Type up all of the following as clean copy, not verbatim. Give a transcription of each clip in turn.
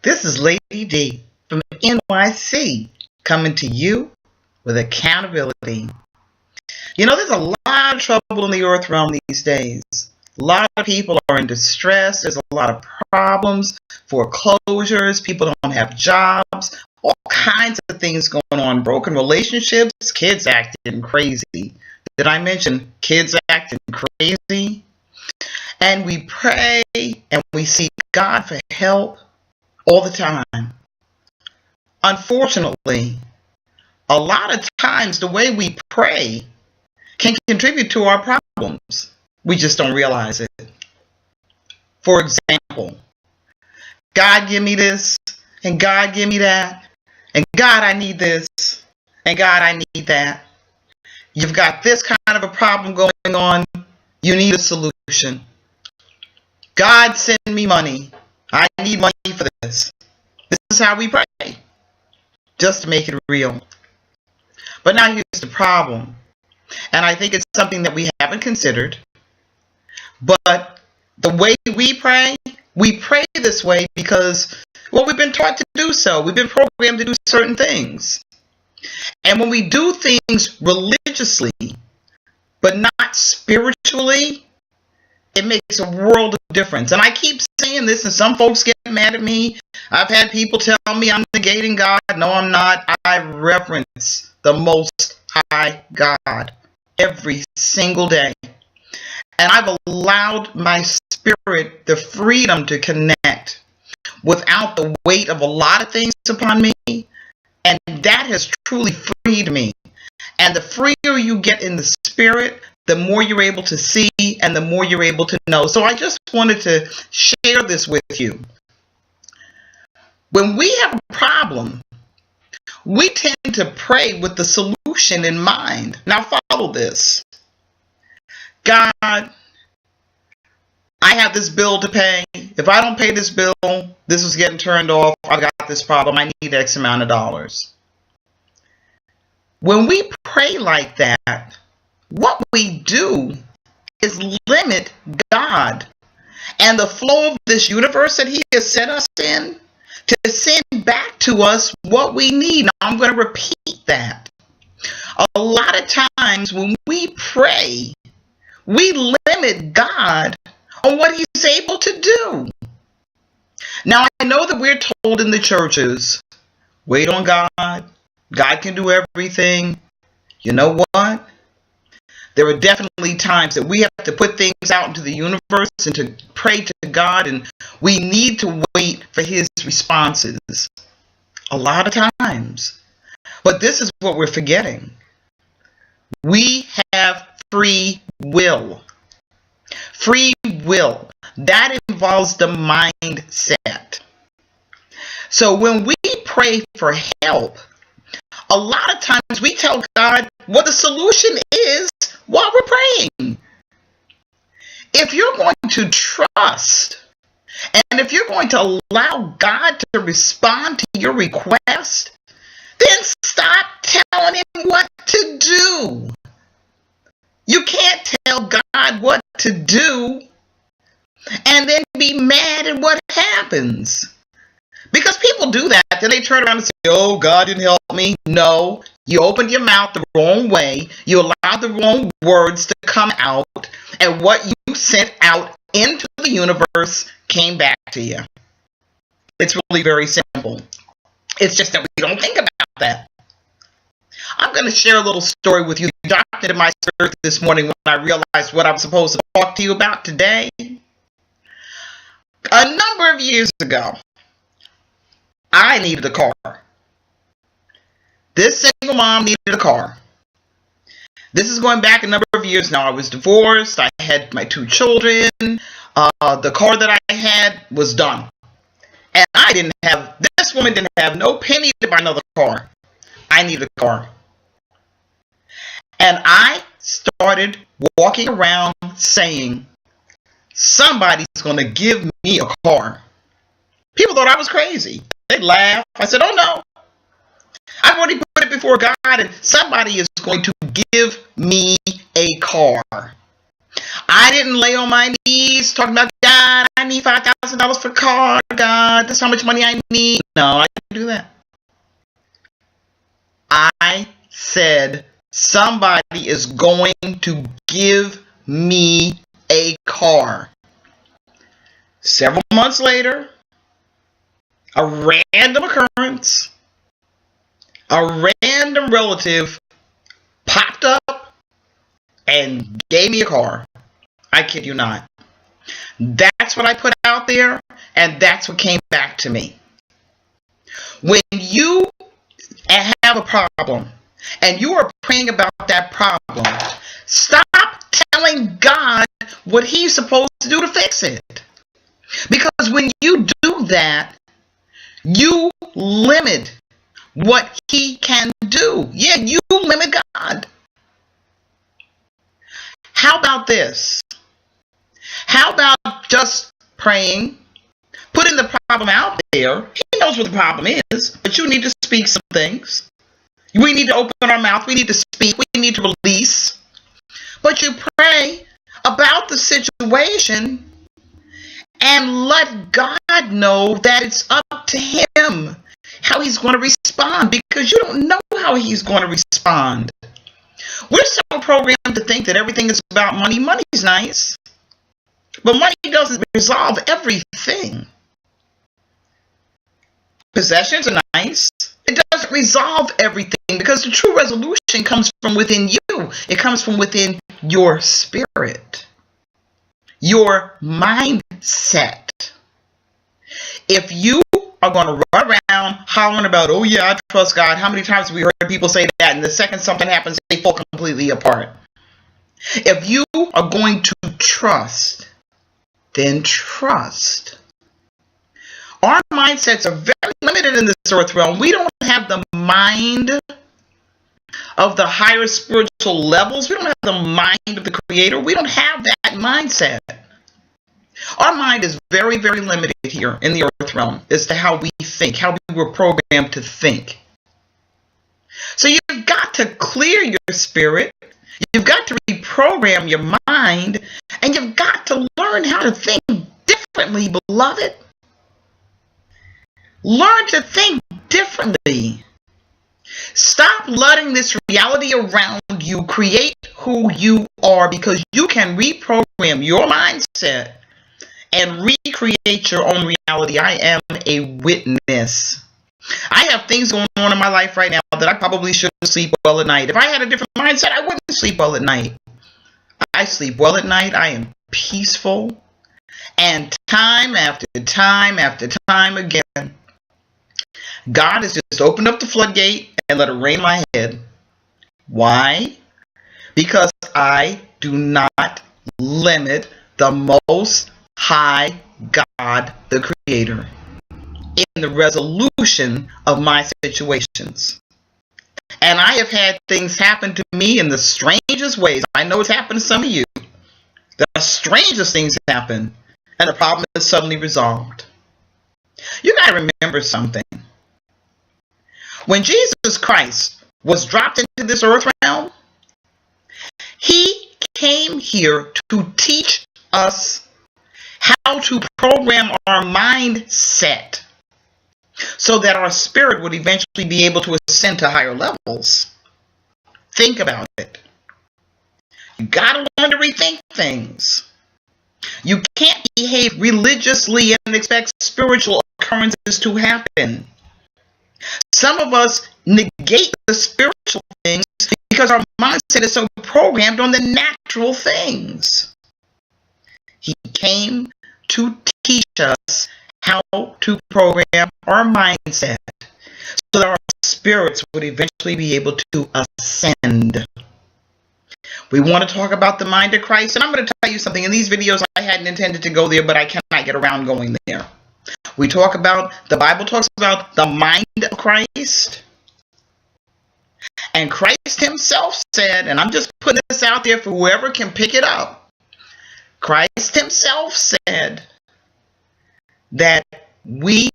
This is Lady D from NYC coming to you with accountability. You know, there's a lot of trouble in the earth realm these days. A lot of people are in distress. There's a lot of problems, foreclosures, people don't have jobs, all kinds of things going on, broken relationships, kids acting crazy. Did I mention kids acting crazy? And we pray and we seek God for help all the time. Unfortunately, a lot of times the way we pray can contribute to our problems. We just don't realize it. For example, God give me this, and God give me that, and God I need this, and God I need that. You've got this kind of a problem going on. You need a solution. God send me money. I need money for this. This is how we pray, just to make it real. But now here's the problem, and I think it's something that we haven't considered. But the way we pray this way because, well, we've been taught to do so. We've been programmed to do certain things. And when we do things religiously, but not spiritually, it makes a world of difference. And I keep saying this, and some folks get mad at me. I've had people tell me I'm negating God. No, I'm not. I reverence the Most High God every single day. And I've allowed my spirit the freedom to connect without the weight of a lot of things upon me. And that has truly freed me. And the freer you get in the spirit, the more you're able to see and the more you're able to know. So I just wanted to share this with you. When we have a problem, we tend to pray with the solution in mind. Now follow this. God, I have this bill to pay. If I don't pay this bill, this is getting turned off. I got this problem. I need X amount of dollars. When we pray like that, what we do is limit God and the flow of this universe that He has set us in to send back to us what we need. Now, I'm going to repeat that. A lot of times when we pray, we limit God on what He's able to do. Now, I know that we're told in the churches, wait on God. God can do everything. You know what? There are definitely times that we have to put things out into the universe and to pray to God, and we need to wait for His responses a lot of times. But this is what we're forgetting. We have free will. Free will. That involves the mindset. So when we pray for help, a lot of times we tell God what the solution is while we're praying. If you're going to trust, and if you're going to allow God to respond to your request, then stop telling Him what to do. You can't tell God what to do and then be mad at what happens. Because people do that. Then they turn around and say, oh, God didn't help me. No, you opened your mouth the wrong way. You allowed the wrong words to come out. And what you sent out into the universe came back to you. It's really very simple. It's just that we don't think about that. I'm going to share a little story with you. It dropped into my spirit this morning when I realized what I'm supposed to talk to you about today. A number of years ago, I needed a car. This single mom needed a car. This is going back a number of years now. I was divorced. I had my 2 children. The car that I had was done. And this woman didn't have no penny to buy another car. I needed a car. And I started walking around saying, somebody's going to give me a car. People thought I was crazy. They laughed. I said, oh no. I've already put it before God, and somebody is going to give me a car. I didn't lay on my knees talking about, God, I need $5,000 for a car. God, that's how much money I need. No, I didn't do that. I said, somebody is going to give me a car. Several months later, a random occurrence, a random relative popped up and gave me a car. I kid you not. That's what I put out there, and that's what came back to me. When you have a problem and you are praying about that problem, stop telling God what He's supposed to do to fix it. Because when you do that, you limit what He can do. Yeah, you limit God. How about this? How about just praying, putting the problem out there? He knows what the problem is, but you need to speak some things. We need to open our mouth. We need to speak. We need to release. But you pray about the situation and let God know that it's up to Him how He's going to respond, because you don't know how He's going to respond. We're so programmed to think that everything is about money. Money's nice, but money doesn't resolve everything. Possessions are nice. It doesn't resolve everything, because the true resolution comes from within you. It comes from within your spirit, your mindset. If you are going to run around hollering about, oh yeah, I trust God. How many times have we heard people say that, and the second something happens, they fall completely apart? If you are going to trust, then trust. Our mindsets are very limited in this earth realm. We don't have the mind of the higher spiritual levels. We don't have the mind of the Creator. We don't have that mindset. Our mind is very, very limited here in the earth realm as to how we think, how we were programmed to think. So you've got to clear your spirit. You've got to reprogram your mind, and you've got to learn how to think differently, beloved. Learn to think differently. Stop letting this reality around you create who you are, because you can reprogram your mindset and recreate your own reality. I am a witness. I have things going on in my life right now that I probably shouldn't sleep well at night. If I had a different mindset, I wouldn't sleep well at night. I sleep well at night. I am peaceful. And time after time after time again, God has just opened up the floodgate and let it rain on my head. Why? Because I do not limit the Most High God, the Creator, in the resolution of my situations. And I have had things happen to me in the strangest ways. I know it's happened to some of you. The strangest things happen, and the problem is suddenly resolved. You got to remember something. When Jesus Christ was dropped into this earth realm, He came here to teach us how to program our mindset so that our spirit would eventually be able to ascend to higher levels. Think about it. You got to learn to rethink things. You can't behave religiously and expect spiritual occurrences to happen. Some of us negate the spiritual things because our mindset is so programmed on the natural things. He came to teach us how to program our mindset so that our spirits would eventually be able to ascend. We want to talk about the mind of Christ, and I'm going to tell you something. In these videos, I hadn't intended to go there, but I cannot get around going there. We talk about, the Bible talks about the mind of Christ. And Christ Himself said, and I'm just putting this out there for whoever can pick it up. Christ Himself said that we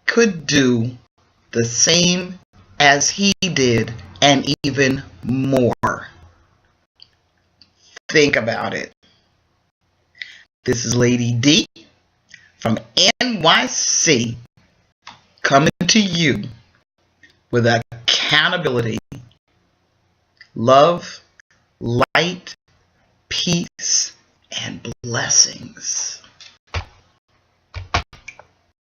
could do the same as He did and even more. Think about it. This is Lady D from NYC coming to you with accountability, love, light, peace, and blessings.